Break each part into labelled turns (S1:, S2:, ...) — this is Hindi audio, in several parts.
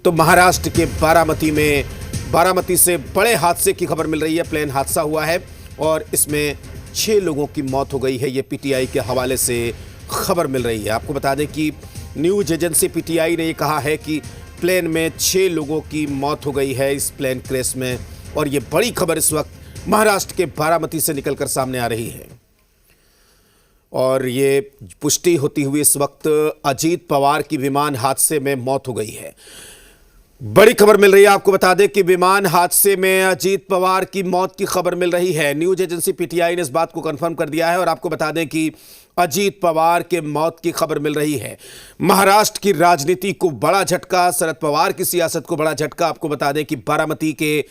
S1: तो महाराष्ट्र के बारामती से बड़े हादसे की खबर मिल रही है। प्लेन हादसा हुआ है और इसमें 6 लोगों की मौत हो गई है। ये पीटीआई के हवाले से खबर मिल रही है। आपको बता दें कि न्यूज एजेंसी पीटीआई ने ये कहा है कि प्लेन में 6 लोगों की मौत हो गई है इस प्लेन क्रैश में। और ये बड़ी खबर इस वक्त महाराष्ट्र के बारामती से निकलकर सामने आ रही है। और ये पुष्टि होती हुई इस वक्त अजीत पवार की विमान हादसे में मौत हो गई है। बड़ी खबर मिल रही है। आपको बता दें कि विमान हादसे में अजीत पवार की मौत की खबर मिल रही है। न्यूज एजेंसी पीटीआई ने इस बात को कंफर्म कर दिया है। और आपको बता दें कि अजीत पवार के मौत की खबर मिल रही है। महाराष्ट्र की राजनीति को बड़ा झटका, शरद पवार की सियासत को बड़ा झटका। आपको बता दें कि बारामती के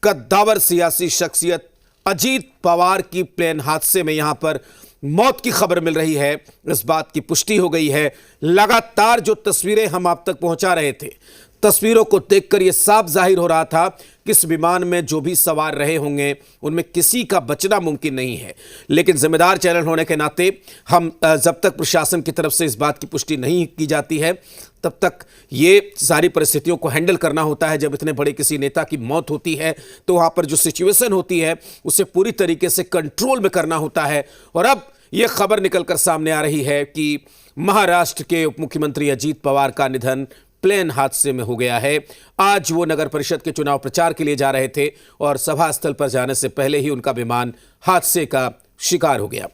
S1: कद्दावर सियासी शख्सियत अजीत पवार की प्लेन हादसे में यहां पर मौत की खबर मिल रही है। इस बात की पुष्टि हो गई है। लगातार जो तस्वीरें हम आप तक पहुंचा रहे थे, तस्वीरों को देखकर यह साफ जाहिर हो रहा था कि इस विमान में जो भी सवार रहे होंगे उनमें किसी का बचना मुमकिन नहीं है। लेकिन जिम्मेदार चैनल होने के नाते हम जब तक प्रशासन की तरफ से इस बात की पुष्टि नहीं की जाती है तब तक ये सारी परिस्थितियों को हैंडल करना होता है। जब इतने बड़े किसी नेता की मौत होती है तो वहां पर जो सिचुएशन होती है उसे पूरी तरीके से कंट्रोल में करना होता है। और अब यह खबर निकलकर सामने आ रही है कि महाराष्ट्र के उप मुख्यमंत्री अजीत पवार का निधन प्लेन हादसे में हो गया है। आज वो नगर परिषद के चुनाव प्रचार के लिए जा रहे थे और सभा स्थल पर जाने से पहले ही उनका विमान हादसे का शिकार हो गया।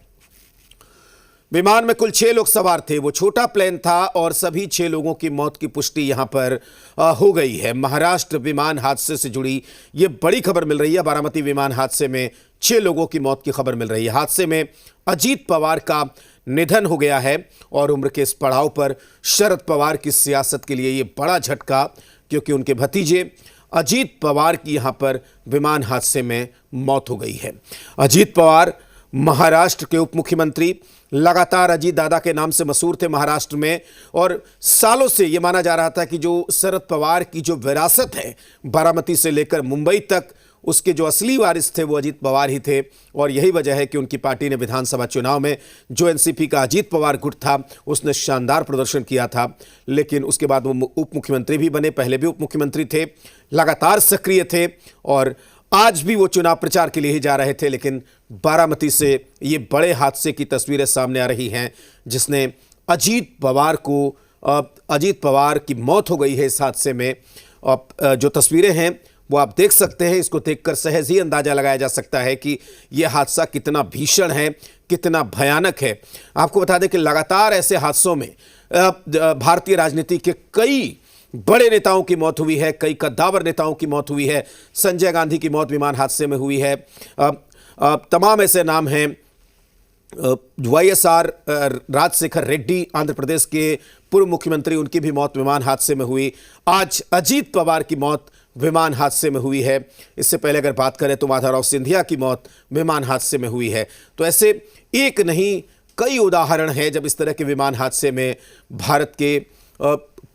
S1: विमान में कुल 6 लोग सवार थे। वो छोटा प्लेन था और सभी 6 लोगों की मौत की पुष्टि यहां पर हो गई है। महाराष्ट्र विमान हादसे से जुड़ी ये बड़ी खबर मिल रही है। बारामती विमान हादसे में 6 लोगों की मौत की खबर मिल रही है। हादसे में अजीत पवार का निधन हो गया है और उम्र के इस पड़ाव पर शरद पवार की सियासत के लिए ये बड़ा झटका, क्योंकि उनके भतीजे अजीत पवार की यहां पर विमान हादसे में मौत हो गई है। अजीत पवार महाराष्ट्र के उप मुख्यमंत्री लगातार अजीत दादा के नाम से मशहूर थे महाराष्ट्र में। और सालों से यह माना जा रहा था कि जो शरद पवार की जो विरासत है बारामती से लेकर मुंबई तक, उसके जो असली वारिस थे वो अजीत पवार ही थे। और यही वजह है कि उनकी पार्टी ने विधानसभा चुनाव में जो एनसीपी का अजीत पवार गुट था उसने शानदार प्रदर्शन किया था। लेकिन उसके बाद वो उप मुख्यमंत्री भी बने, पहले भी उप मुख्यमंत्री थे, लगातार सक्रिय थे और आज भी वो चुनाव प्रचार के लिए ही जा रहे थे। लेकिन बारामती से ये बड़े हादसे की तस्वीरें सामने आ रही हैं जिसने अजीत पवार की मौत हो गई है इस हादसे में। जो तस्वीरें हैं वो आप देख सकते हैं। इसको देखकर सहज ही अंदाजा लगाया जा सकता है कि यह हादसा कितना भीषण है, कितना भयानक है। आपको बता दें कि लगातार ऐसे हादसों में भारतीय राजनीति के कई बड़े नेताओं की मौत हुई है, कई कद्दावर नेताओं की मौत हुई है। संजय गांधी की मौत विमान हादसे में हुई है। तमाम ऐसे नाम हैं। YSR राजशेखर रेड्डी आंध्र प्रदेश के पूर्व मुख्यमंत्री, उनकी भी मौत विमान हादसे में हुई। आज अजीत पवार की मौत विमान हादसे में हुई है। इससे पहले अगर बात करें तो माधवराव सिंधिया की मौत विमान हादसे में हुई है। तो ऐसे एक नहीं कई उदाहरण हैं जब इस तरह के विमान हादसे में भारत के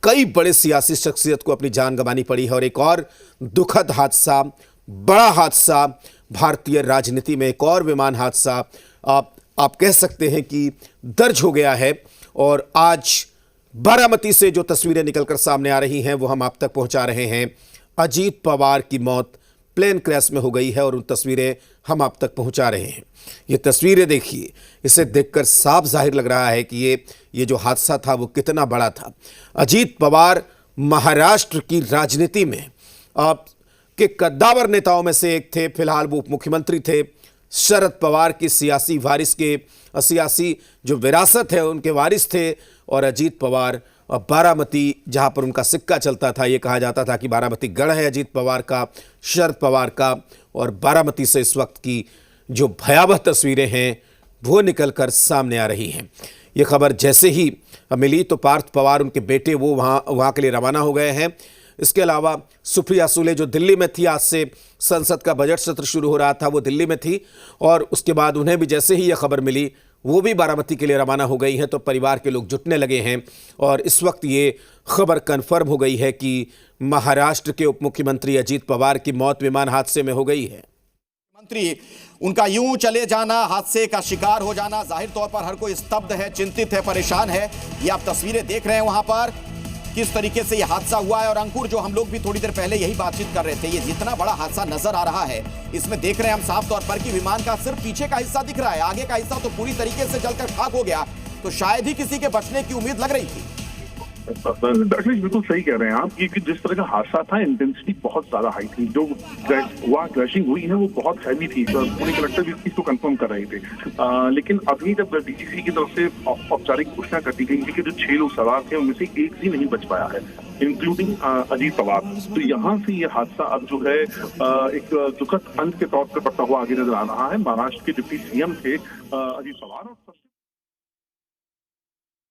S1: कई बड़े सियासी शख्सियत को अपनी जान गंवानी पड़ी है। और एक और दुखद हादसा, बड़ा हादसा भारतीय राजनीति में, एक और विमान हादसा आप कह सकते हैं कि दर्ज हो गया है। और आज बारामती से जो तस्वीरें निकलकर सामने आ रही हैं वो हम आप तक पहुंचा रहे हैं। अजीत पवार की मौत प्लेन क्रैश में हो गई है और उन तस्वीरें हम आप तक पहुंचा रहे हैं। ये तस्वीरें देखिए, इसे देखकर साफ जाहिर लग रहा है कि ये जो हादसा था वो कितना बड़ा था। अजीत पवार महाराष्ट्र की राजनीति में के कद्दावर नेताओं में से एक थे। फिलहाल वो उप मुख्यमंत्री थे। शरद पवार की सियासी जो विरासत है उनके वारिस थे। और अजीत पवार बारामती, जहां पर उनका सिक्का चलता था, ये कहा जाता था कि बारामती गढ़ है अजीत पवार का, शरद पवार का। और बारामती से इस वक्त की जो भयावह तस्वीरें हैं वो निकलकर सामने आ रही हैं। ये खबर जैसे ही मिली तो पार्थ पवार, उनके बेटे, वो वहाँ के लिए रवाना हो गए हैं। इसके अलावा सुप्रिया सुले जो दिल्ली में थी, आज से संसद का बजट सत्र शुरू हो रहा था, वो दिल्ली में थी। और उसके बाद उन्हें भी जैसे ही यह खबर मिली वो भी बारामती के लिए रवाना हो गई हैं। तो परिवार के लोग जुटने लगे हैं और इस वक्त ये खबर कंफर्म हो गई है कि महाराष्ट्र के उप मुख्यमंत्री अजीत पवार की मौत विमान हादसे में हो गई है।
S2: मंत्री, उनका यूं चले जाना, हादसे का शिकार हो जाना, जाहिर तौर पर हर कोई स्तब्ध है, चिंतित है, परेशान है। ये आप तस्वीरें देख रहे हैं वहां पर किस तरीके से यह हादसा हुआ है। और अंकुर, जो हम लोग भी थोड़ी देर पहले यही बातचीत कर रहे थे, ये जितना बड़ा हादसा नजर आ रहा है, इसमें देख रहे हैं हम साफ तौर पर कि विमान का सिर्फ पीछे का हिस्सा दिख रहा है, आगे का हिस्सा तो पूरी तरीके से जलकर खाक हो गया। तो शायद ही किसी के बचने की उम्मीद लग रही थी।
S3: दरअसल बिल्कुल सही कह रहे हैं आप, क्योंकि जिस तरह का हादसा था, इंटेंसिटी बहुत ज्यादा हाई थी। जो क्रैशिंग हुई है वो बहुत हैवी थी। पुणे कलेक्टर भी इस चीज को कंफर्म कर रहे थे। लेकिन अभी जब डीजीसी की तरफ से औपचारिक घोषणा कर दी गई थी कि जो 6 लोग सवार थे उनमें से एक भी नहीं बच पाया है, इंक्लूडिंग अजीत पवार। तो यहाँ से ये हादसा अब जो है एक दुखद अंत के तौर पर बढ़ता हुआ आगे नजर आ रहा है। महाराष्ट्र के डिप्टी सीएम थे अजीत पवार, और